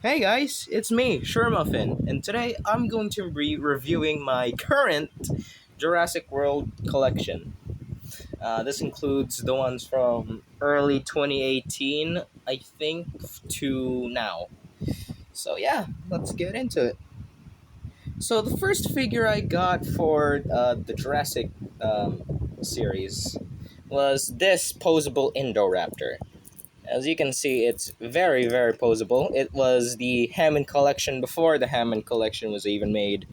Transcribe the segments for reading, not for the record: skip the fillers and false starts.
Hey guys, it's me, Shermuffin, and today I'm going to be reviewing my current Jurassic World collection. This includes the ones from early 2018, I think, to now. So yeah, let's get into it. So the first figure I got for the Jurassic series was this posable Indoraptor. As you can see, it's very, very posable. It was the Hammond collection before the Hammond collection was even made.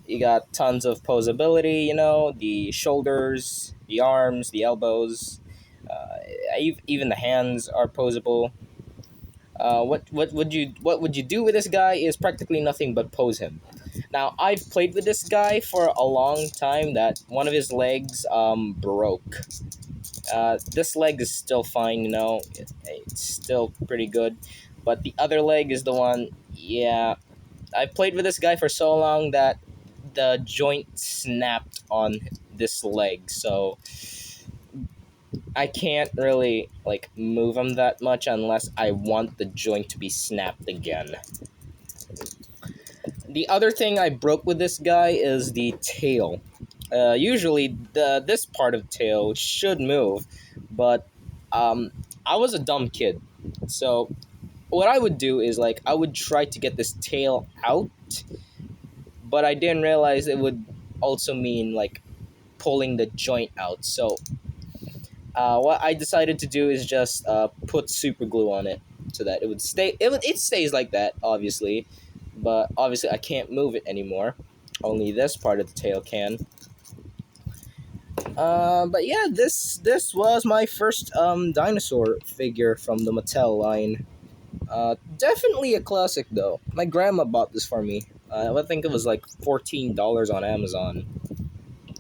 You got tons of posability, the shoulders, the arms, the elbows, even the hands are posable. What would you do with this guy is practically nothing but pose him. Now I've played with this guy for a long time. That one of his legs broke. This leg is still fine, it's still pretty good. But the other leg is the one, yeah. I played with this guy for so long that the joint snapped on this leg, so I can't really move him that much unless I want the joint to be snapped again. The other thing I broke with this guy is the tail. Usually, this part of the tail should move, but um, I was a dumb kid. So, what I would do is I would try to get this tail out, but I didn't realize it would also mean pulling the joint out. So, what I decided to do is just put super glue on it so that it would stay. It stays like that, obviously, but obviously I can't move it anymore. Only this part of the tail can. But yeah, this was my first dinosaur figure from the Mattel line. Definitely a classic though. My grandma bought this for me. I think it was like $14 on Amazon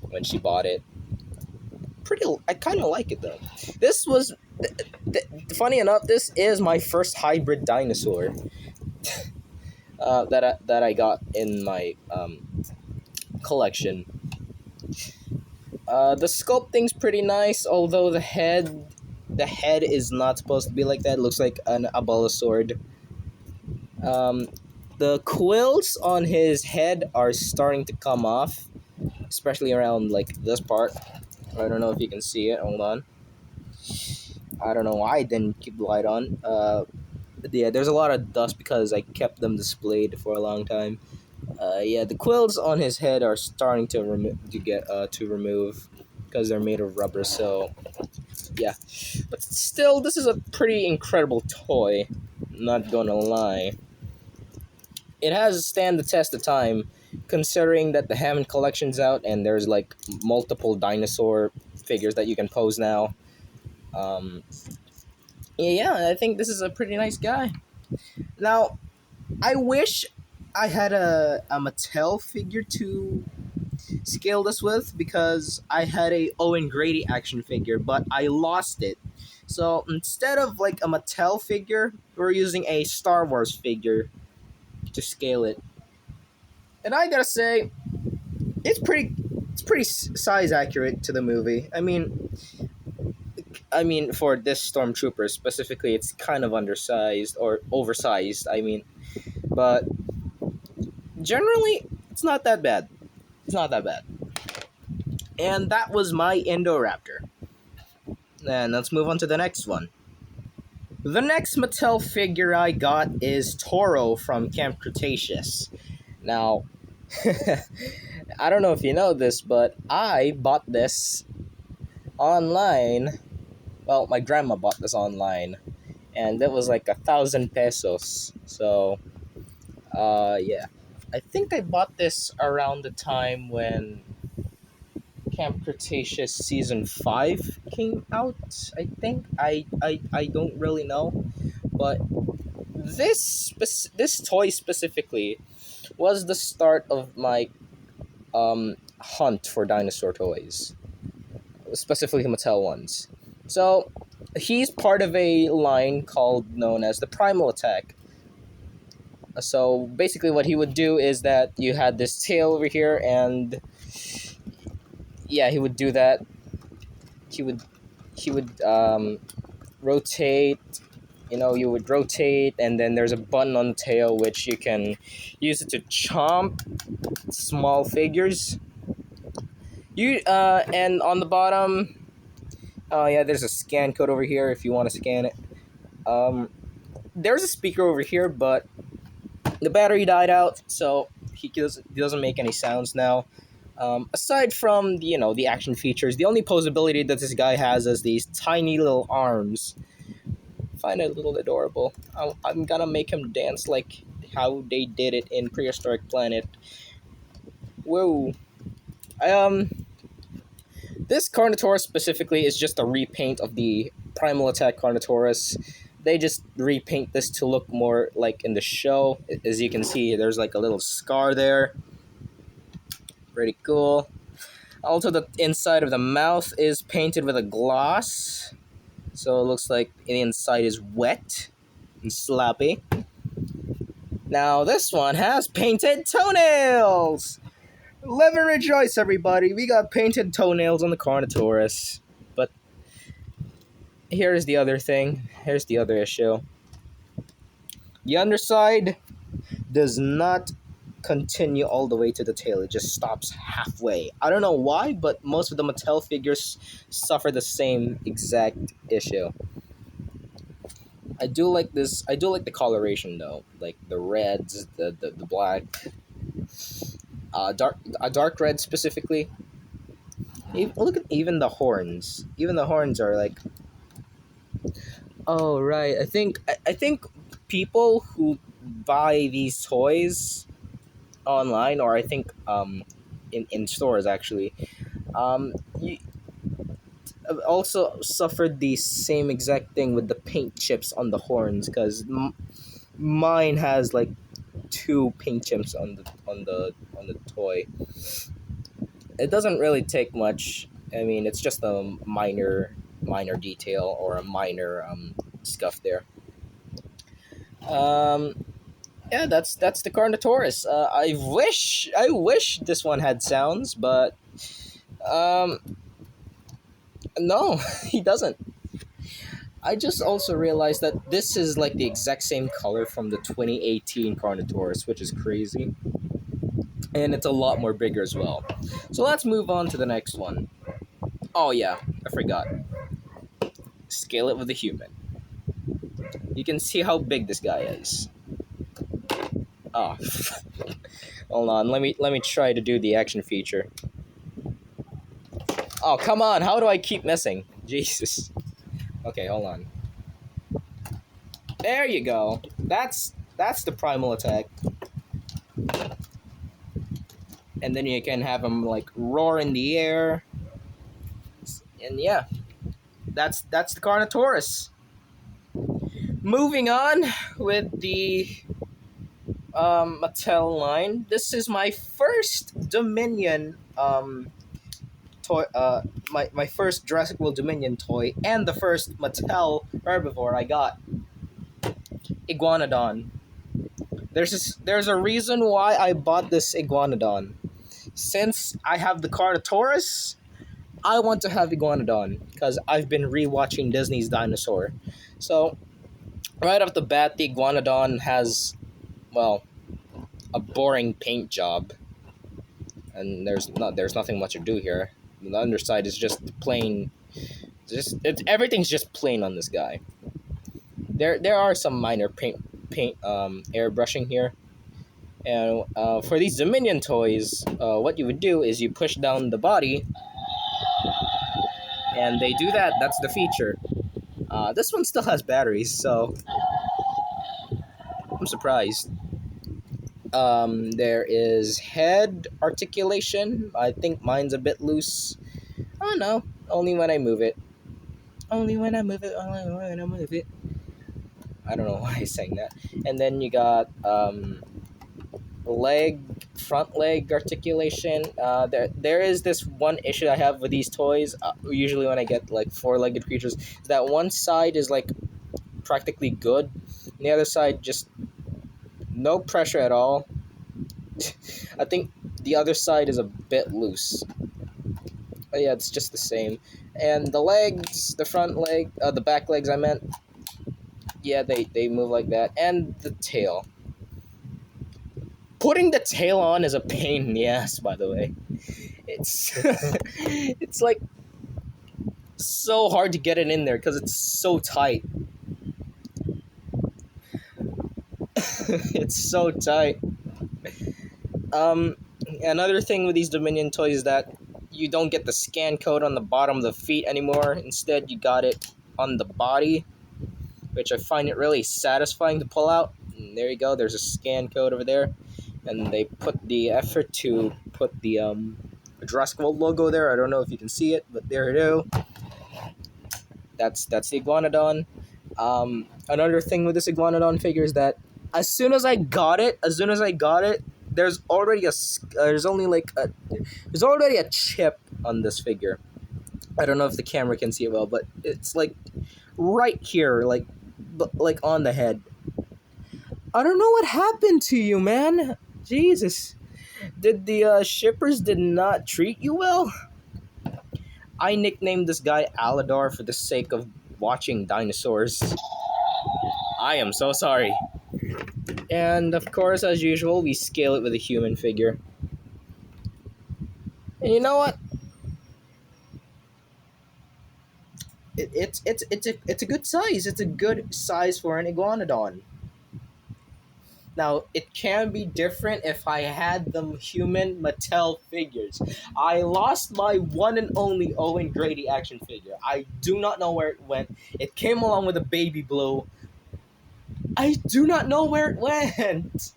when she bought it. I kind of like it though. This was funny enough. This is my first hybrid dinosaur that I got in my collection. The sculpting's pretty nice, although the head is not supposed to be like that. It looks like an Abalosaur. Um, the quills on his head are starting to come off, especially around this part. I don't know if you can see it. Hold on. I don't know why I didn't keep the light on. Yeah, there's a lot of dust because I kept them displayed for a long time. Yeah, the quills on his head are starting to remove because they're made of rubber. So yeah, but still, this is a pretty incredible toy. Not gonna lie, it has stand the test of time, considering that the Hammond collection's out and there's multiple dinosaur figures that you can pose now. Um, yeah, I think this is a pretty nice guy. Now, I wish I had a Mattel figure to scale this with because I had a Owen Grady action figure, but I lost it. So instead of a Mattel figure, we're using a Star Wars figure to scale it. And I gotta say, it's pretty size accurate to the movie. I mean for this stormtrooper specifically, it's kind of undersized or oversized. But generally, it's not that bad. It's not that bad. And that was my Indoraptor. And let's move on to the next one. The next Mattel figure I got is Toro from Camp Cretaceous. Now, I don't know if you know this, but I bought this online. Well, my grandma bought this online, and it was like 1,000 pesos. So, yeah, I think I bought this around the time when Camp Cretaceous season 5 came out. I think I don't really know, but this toy specifically was the start of my hunt for dinosaur toys, specifically Mattel ones. So he's part of a line called known as the Primal Attack. So basically, what he would do is that you had this tail over here, and yeah, he would do that. He would rotate You would rotate, and then there's a button on the tail which you can use it to chomp small figures. And on the bottom, oh yeah, there's a scan code over here if you want to scan it. There's a speaker over here, but the battery died out, so he doesn't make any sounds now. Aside from the action features, the only posability that this guy has is these tiny little arms. Find it a little adorable. I'm gonna make him dance like how they did it in Prehistoric Planet. Whoa. Um, this Carnotaurus specifically is just a repaint of the Primal Attack Carnotaurus. They just repaint this to look more like in the show. As you can see, there's like a little scar there. Pretty cool. Also, the inside of the mouth is painted with a gloss, so it looks like the inside is wet and sloppy. Now, this one has painted toenails! Live and rejoice, everybody! We got painted toenails on the Carnotaurus. But here's the other thing. Here's the other issue. The underside does not continue all the way to the tail. It just stops halfway. I don't know why, but most of the Mattel figures suffer the same exact issue. I do like this. I do like the coloration though, like the reds, the black, dark red specifically. Look at even the horns. Even the horns are like. Oh right, I think people who buy these toys online, or I think in stores actually, you also suffered the same exact thing with the paint chips on the horns, because mine has like two paint chips on the toy. It doesn't really take much. I mean, it's just a minor detail or a minor scuff there. Um, yeah, that's the Carnotaurus. I wish this one had sounds, but um, no, he doesn't. I just also realized that this is like the exact same color from the 2018 Carnotaurus, which is crazy. And it's a lot more bigger as well. So let's move on to the next one. Oh yeah, I forgot. Scale it with a human. You can see how big this guy is. Oh, hold on. Let me try to do the action feature. Oh come on! How do I keep missing? Jesus. Okay, hold on. There you go. That's the primal attack. And then you can have him like roar in the air. And yeah, that's the Carnotaurus. Moving on with the Mattel line. This is my first Dominion toy. My first Jurassic World Dominion toy, and the first Mattel herbivore I got. Iguanodon. There's a reason why I bought this Iguanodon. Since I have the Carnotaurus, I want to have Iguanodon because I've been rewatching Disney's Dinosaur. So, right off the bat, the Iguanodon has, well, a boring paint job, and there's nothing much to do here. The underside is just plain. Everything's just plain on this guy. There are some minor paint airbrushing here. And for these Dominion toys, what you would do is you push down the body, and they do that. That's the feature. This one still has batteries, so I'm surprised. There is head articulation. I think mine's a bit loose. Oh no, only when I move it. Only when I move it. Only when I move it. I don't know why I sang that. And then you got front leg articulation. There is this one issue I have with these toys. Usually when I get like four-legged creatures, is that one side is like practically good, and the other side just no pressure at all. I think the other side is a bit loose. But yeah, it's just the same. And the legs, the front leg, the back legs I meant, Yeah, they move like that. And the tail. Putting the tail on is a pain in the ass, by the way. It's it's like so hard to get it in there because it's so tight. It's so tight. Um, Another thing with these Dominion toys is that you don't get the scan code on the bottom of the feet anymore. Instead, you got it on the body, which I find it really satisfying to pull out. And there you go. There's a scan code over there, and they put the effort to put the Jurassic World logo there. I don't know if you can see it, but there it is. That's the Iguanodon. Another thing with this Iguanodon figure is that as soon as I got it, there's already there's already a chip on this figure. I don't know if the camera can see it well, but it's like right here, like on the head. I don't know what happened to you, man. Jesus, did the shippers did not treat you well? I nicknamed this guy Aladar for the sake of watching dinosaurs. I am so sorry. And of course, as usual, we scale it with a human figure. And you know what? It's a good size. It's a good size for an iguanodon. Now, it can be different if I had the human Mattel figures. I lost my one and only Owen Grady action figure. I do not know where it went. It came along with a baby blue. I do not know where it went.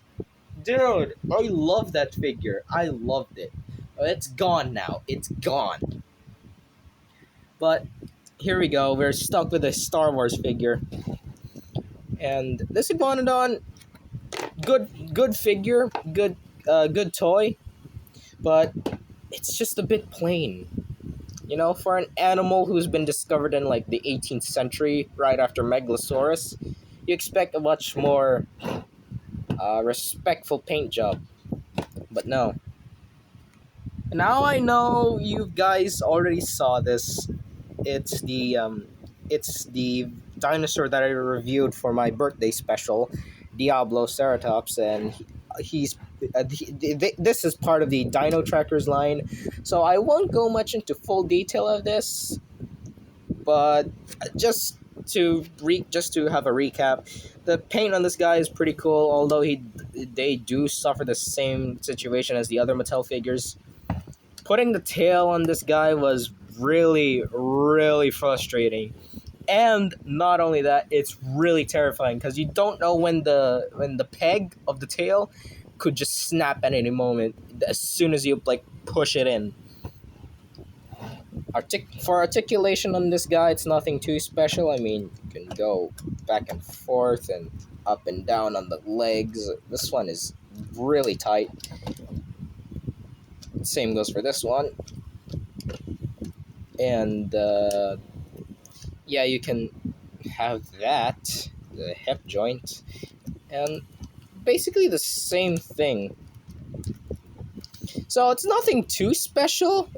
Dude, I love that figure. I loved it. It's gone now. It's gone. But here we go. We're stuck with a Star Wars figure. And this Iguanodon, good figure, good toy, but it's just a bit plain. You know, for an animal who's been discovered in like the 18th century, right after Megalosaurus, you expect a much more respectful paint job. But no. Now I know you guys already saw this. It's the dinosaur that I reviewed for my birthday special, Diablo Ceratops, and this is part of the Dino Trackers line. So I won't go much into full detail of this, but just to have a recap, the paint on this guy is pretty cool. Although they do suffer the same situation as the other Mattel figures. Putting the tail on this guy was really, really frustrating. And not only that, it's really terrifying because you don't know when the peg of the tail could just snap at any moment as soon as you like push it in. For articulation on this guy, it's nothing too special. I mean, you can go back and forth and up and down on the legs. This one is really tight. Same goes for this one. And yeah, you can have that, the hip joint, and basically the same thing. So it's nothing too special.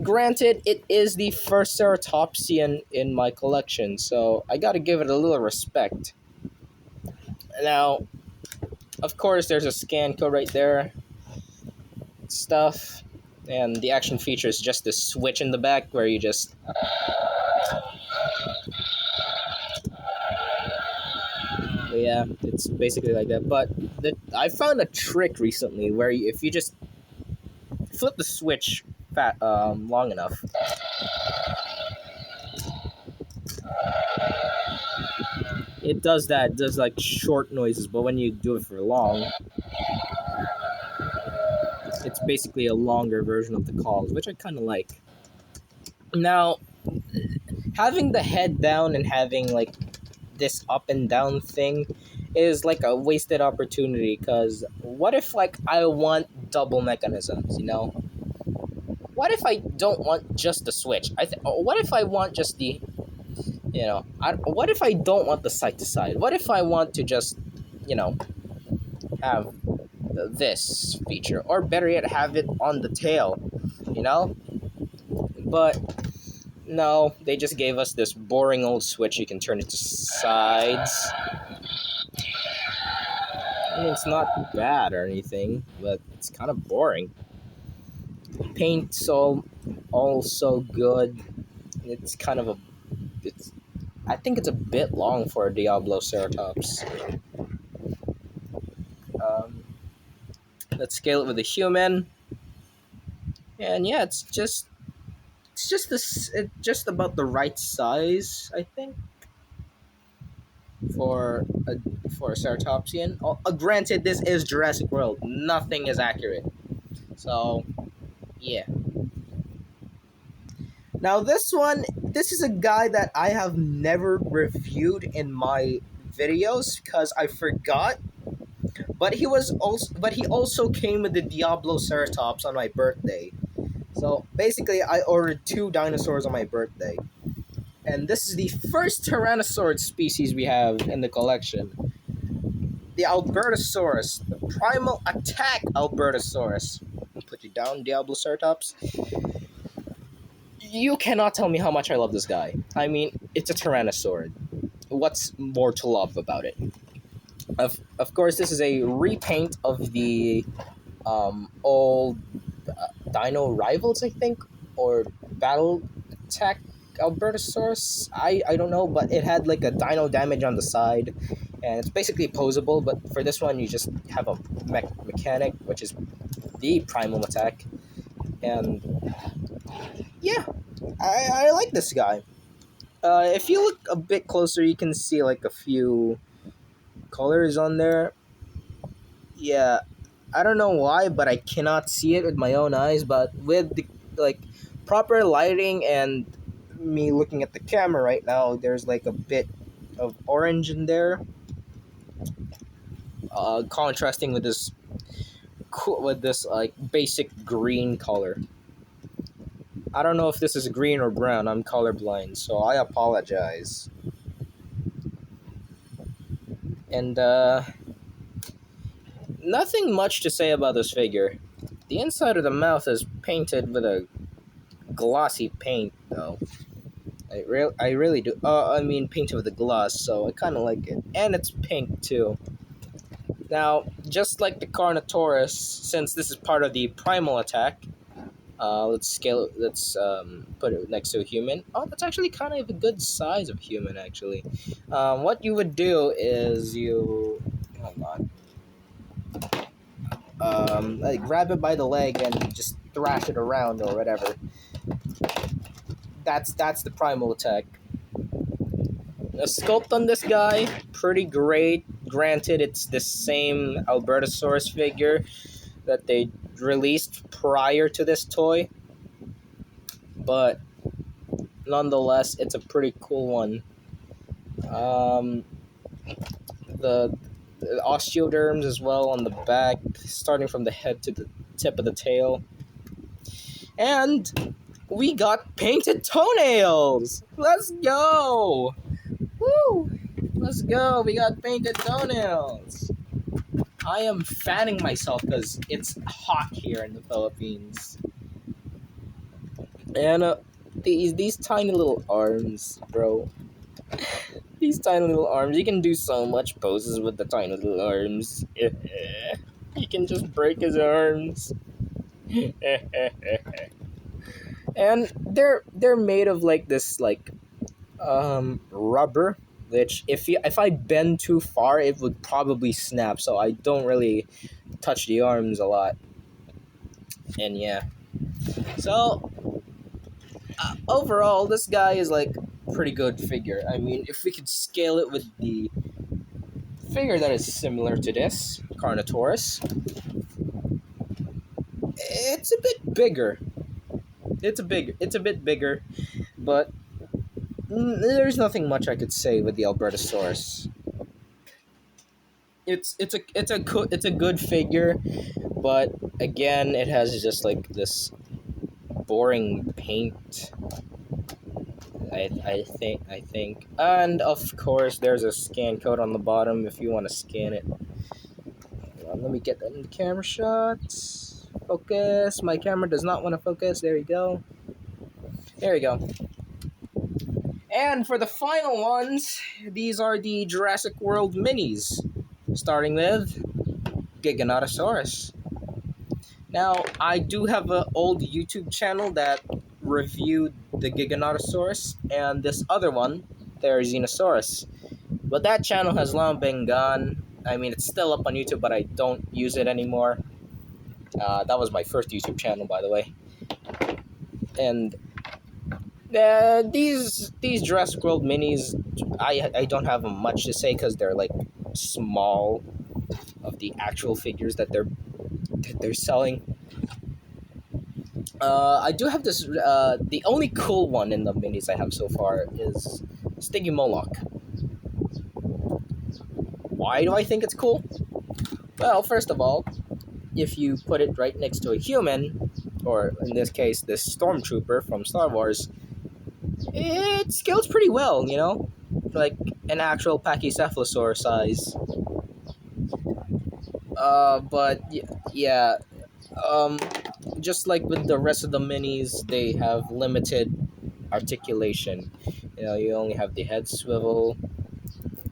Granted, it is the first ceratopsian in my collection, so I gotta give it a little respect. Now, of course, there's a scan code right there. Stuff. And the action feature is just this switch in the back where you just... Yeah, it's basically like that. But I found a trick recently where if you just flip the switch long enough, it does that. It does like short noises, but when you do it for long, it's basically a longer version of the calls, which I kind of like. Now, having the head down and having like this up and down thing is like a wasted opportunity, because what if like I want double mechanisms, you know? What if I don't want just the switch? What if I want just the, you know, what if I don't want the side to side? What if I want to just, you know, have this feature, or better yet, have it on the tail, you know? But No, they just gave us this boring old switch you can turn it to sides. I mean, it's not bad or anything, but it's kind of boring. Paint's also good. It's kind of a it's I think it's a bit long for a Diablo Ceratops. Um, let's scale it with a human, and yeah, it's just about the right size, I think, for a Ceratopsian. Granted, this is Jurassic World. Nothing is accurate, so yeah. Now this is a guy that I have never reviewed in my videos because I forgot. But he also came with the Diablo Ceratops on my birthday. So basically, I ordered two dinosaurs on my birthday, and this is the first Tyrannosaurus species we have in the collection. The Albertosaurus, the Primal Attack Albertosaurus. Put you down, Diablo Ceratops. You cannot tell me how much I love this guy. I mean, it's a Tyrannosaur. What's more to love about it? Of course, this is a repaint of the old Dino Rivals, I think, or Battle Attack Albertosaurus. I don't know, but it had like a dino damage on the side, and it's basically posable. But for this one, you just have a mechanic, which is the Primal Attack, and yeah, I like this guy. If you look a bit closer, you can see like a few colors on there. Yeah, I don't know why, but I cannot see it with my own eyes. But with the like proper lighting and me looking at the camera right now, there's like a bit of orange in there, contrasting with this like basic green color. I don't know if this is green or brown. I'm colorblind, so I apologize. And nothing much to say about this figure. The inside of the mouth is painted with a glossy paint, though. I really do. I mean, painted with a gloss, so I kind of like it, and it's pink too. Now, just like the Carnotaurus, since this is part of the Primal Attack, let's scale it. Let's put it next to a human. Oh, that's actually kind of a good size of human, actually. What you would do is you hold on. Like grab it by the leg and just thrash it around or whatever. That's the Primal Attack. The sculpt on this guy, pretty great. Granted, it's the same Albertosaurus figure that they released prior to this toy, but nonetheless, it's a pretty cool one. Um, the, the osteoderms as well on the back, starting from the head to the tip of the tail. And we got painted toenails! Let's go! Woo! Let's go! We got painted toenails! I am fanning myself because it's hot here in the Philippines. And these tiny little arms, bro. These tiny little arms. You can do so much poses with the tiny little arms. You can just break his arms. And they're made of like this like rubber, which if I bend too far, it would probably snap. So I don't really touch the arms a lot. And yeah, so overall, this guy is like pretty good figure. I mean, if we could scale it with the figure that is similar to this Carnotaurus, it's a bit bigger. It's a bit bigger, but there's nothing much I could say with the Albertosaurus. It's a good figure, but again, it has just like this boring paint. I think, and of course, there's a scan code on the bottom if you want to scan it. Let me get that in the camera shots. Focus. My camera does not want to focus. There you go. There you go. And for the final ones, these are the Jurassic World minis, starting with Giganotosaurus. Now, I do have an old YouTube channel that reviewed the Giganotosaurus and this other one, Therizinosaurus. But that channel has long been gone. I mean, it's still up on YouTube, but I don't use it anymore. That was my first YouTube channel, by the way. And these Jurassic World minis, I don't have much to say because they're like small of the actual figures that they're selling. I do have this. The only cool one in the minis I have so far is Stiggy Moloch. Why do I think it's cool? Well, first of all, if you put it right next to a human, or in this case, this stormtrooper from Star Wars, it scales pretty well, you know? Like an actual Pachycephalosaur size. Yeah, um, just like with the rest of the minis, they have limited articulation. You know, you only have the head swivel,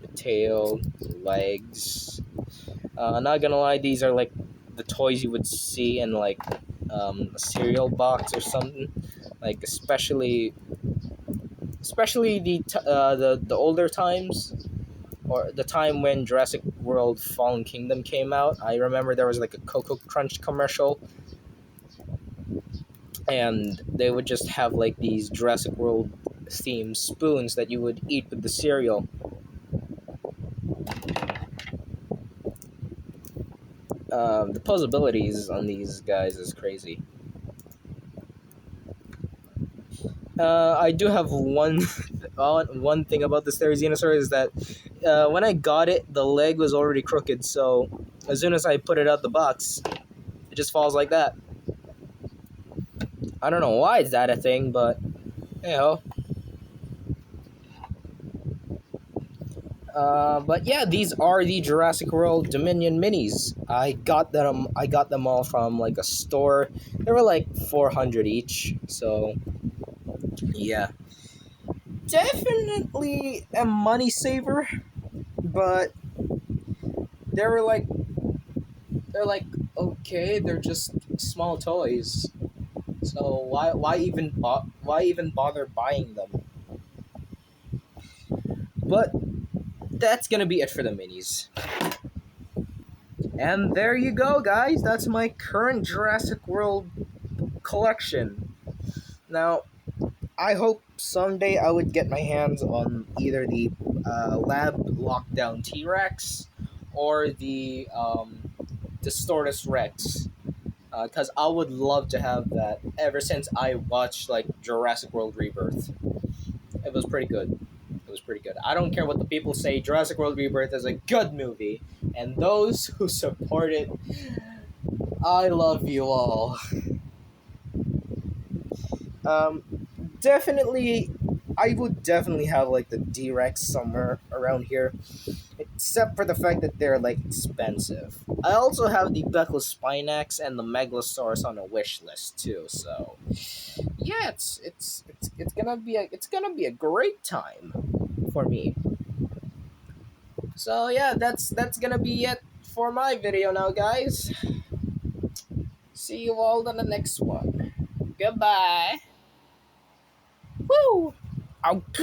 the tail, legs. Not gonna lie, these are like the toys you would see in like a cereal box or something. Like especially the older times, or the time when Jurassic World Fallen Kingdom came out. I remember there was like a Cocoa Crunch commercial, and they would just have like these Jurassic World themed spoons that you would eat with the cereal. The possibilities on these guys is crazy. I do have one one thing about this Therizinosaur is that when I got it, the leg was already crooked. So as soon as I put it out the box, it just falls like that. I don't know why is that a thing, but you know. But yeah, these are the Jurassic World Dominion minis. I got them all from like a store. They were like 400 each. So yeah, definitely a money saver. But they were like they're like okay, they're just small toys. So why even bother buying them? But that's gonna be it for the minis. And there you go, guys. That's my current Jurassic World collection. Now, I hope someday I would get my hands on either the lab lockdown T Rex or the Stortus Rex, because I would love to have that. Ever since I watched like Jurassic World Rebirth, it was pretty good. It was pretty good. I don't care what the people say. Jurassic World Rebirth is a good movie, and those who support it, I love you all. Um, definitely, I would definitely have like the D Rex somewhere around here, except for the fact that they're like expensive. I also have the Beckless Spinax and the Megalosaurus on a wish list too. So yeah, it's gonna be a great time for me. So yeah, that's gonna be it for my video now, guys. See you all on the next one. Goodbye. Woo! Ow.